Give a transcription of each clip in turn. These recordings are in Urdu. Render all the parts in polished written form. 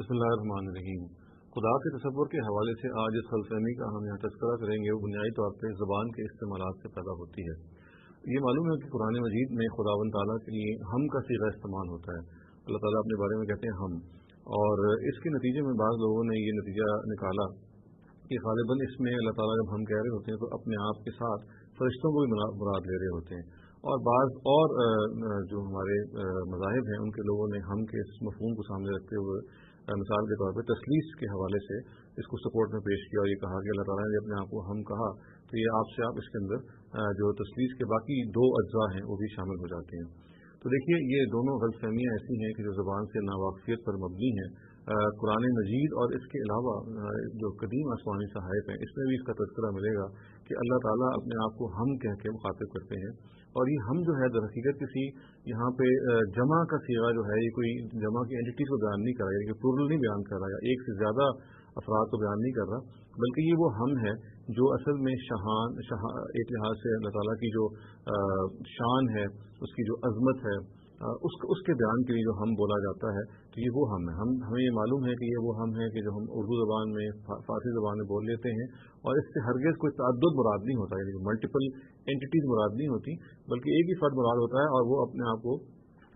بسم اللہ الرحمن الرحیم۔ خدا کے تصور کے حوالے سے آج اس غلط فہمی کا ہم یہاں تذکرہ کریں گے، وہ بنیادی طور پہ زبان کے استعمالات سے پیدا ہوتی ہے۔ یہ معلوم ہے کہ قرآن مجید میں خداوند تعالیٰ کے لیے ہم کا صیغہ استعمال ہوتا ہے۔ اللہ تعالیٰ اپنے بارے میں کہتے ہیں ہم، اور اس کے نتیجے میں بعض لوگوں نے یہ نتیجہ نکالا کہ غالباً اس میں اللہ تعالیٰ جب ہم کہہ رہے ہوتے ہیں تو اپنے آپ کے ساتھ فرشتوں کو بھی مراد لے رہے ہوتے ہیں، اور بعض اور جو ہمارے مذاہب ہیں ان کے لوگوں نے ہم کے اس مفہوم کو سامنے رکھتے ہوئے مثال کے طور پہ تثلیث کے حوالے سے اس کو سپورٹ میں پیش کیا، اور یہ کہا کہ اللہ تعالیٰ نے اپنے آپ کو ہم کہا تو یہ آپ سے آپ اس کے اندر جو تثلیث کے باقی دو اجزاء ہیں وہ بھی شامل ہو جاتے ہیں۔ تو دیکھیے یہ دونوں غلط فہمیاں ایسی ہیں کہ جو زبان سے ناواقفیت پر مبنی ہیں۔ قرآن مجید اور اس کے علاوہ جو قدیم آسمانی صحائف ہیں اس میں بھی اس کا تذکرہ ملے گا کہ اللہ تعالیٰ اپنے آپ کو ہم کہہ کے مخاطب کرتے ہیں، اور یہ ہم جو ہے در حقیقت کسی یہاں پہ جمع کا صیغہ جو ہے یہ کوئی جمع کی اینٹیٹی کو بیان نہیں کر رہا ہے، یہ پلورل نہیں بیان کر رہا ہے، ایک سے زیادہ افراد کو بیان نہیں کر رہا، بلکہ یہ وہ ہم ہے جو اصل میں ایک لحاظ سے اللہ تعالیٰ کی جو شان ہے، اس کی جو عظمت ہے، اس کے بیان کے لیے جو ہم بولا جاتا ہے، تو یہ وہ ہم ہے۔ ہمیں یہ معلوم ہے کہ یہ وہ ہم ہے کہ جو ہم اردو زبان میں فارسی زبان میں بول لیتے ہیں، اور اس سے ہرگز کوئی تعدد مراد نہیں ہوتا، یعنی ملٹیپل اینٹیز مراد نہیں ہوتی، بلکہ ایک ہی فرد مراد ہوتا ہے، اور وہ اپنے آپ کو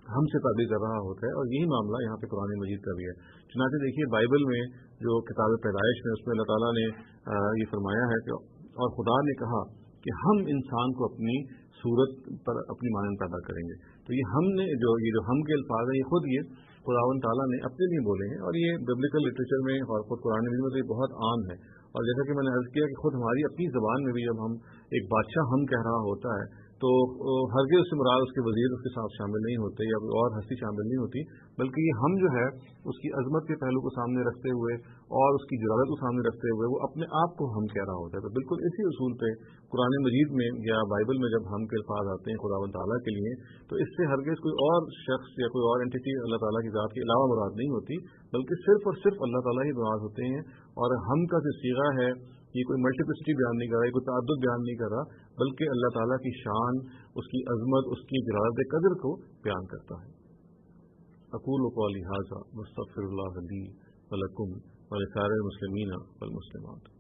ہم سے تعبیر کر رہا ہوتا ہے، اور یہی معاملہ یہاں پہ قرآن مجید کا بھی ہے۔ چنانچہ دیکھیے بائبل میں جو کتاب پیدائش میں اس میں اللہ تعالیٰ نے یہ فرمایا ہے کہ اور خدا نے کہا کہ ہم انسان کو اپنی صورت پر اپنی مانند پیدا کریں گے۔ تو یہ ہم نے جو ہم کے الفاظ ہیں یہ خود یہ خداوند تعالیٰ نے اپنے لیے بولے ہیں، اور یہ ببلیکل لٹریچر میں اور خود قرآن مجید میں تو یہ بہت عام ہے۔ اور جیسا کہ میں نے عرض کیا کہ خود ہماری اپنی زبان میں بھی جب ہم ایک بادشاہ ہم کہہ رہا ہوتا ہے تو ہرگز اس سے مراد اس کے وزیر اس کے ساتھ شامل نہیں ہوتے یا کوئی اور ہستی شامل نہیں ہوتی، بلکہ یہ ہم جو ہے اس کی عظمت کے پہلو کو سامنے رکھتے ہوئے اور اس کی جلالت کو سامنے رکھتے ہوئے وہ اپنے آپ کو ہم کہہ رہا ہوتا ہے۔ تو بالکل اسی اصول پہ قرآن مجید میں یا بائبل میں جب ہم کے الفاظ آتے ہیں خداوند تعالیٰ کے لیے، تو اس سے ہرگز کوئی اور شخص یا کوئی اور اینٹی اللہ تعالیٰ کی ذات کے علاوہ مراد نہیں ہوتی، بلکہ صرف اور صرف اللہ تعالیٰ ہی مراد ہوتے ہیں۔ اور ہم کا جو صیغہ ہے یہ کوئی ملٹیپلسٹی بیان نہیں کر رہا، یہ کوئی تعدد بیان نہیں کر رہا، بلکہ اللہ تعالیٰ کی شان، اس کی عظمت، اس کی جلالت قدر کو بیان کرتا ہے۔ اقول قولی ھذا واستغفر اللہ لی ولکم ولسائر المسلمین والمسلمات۔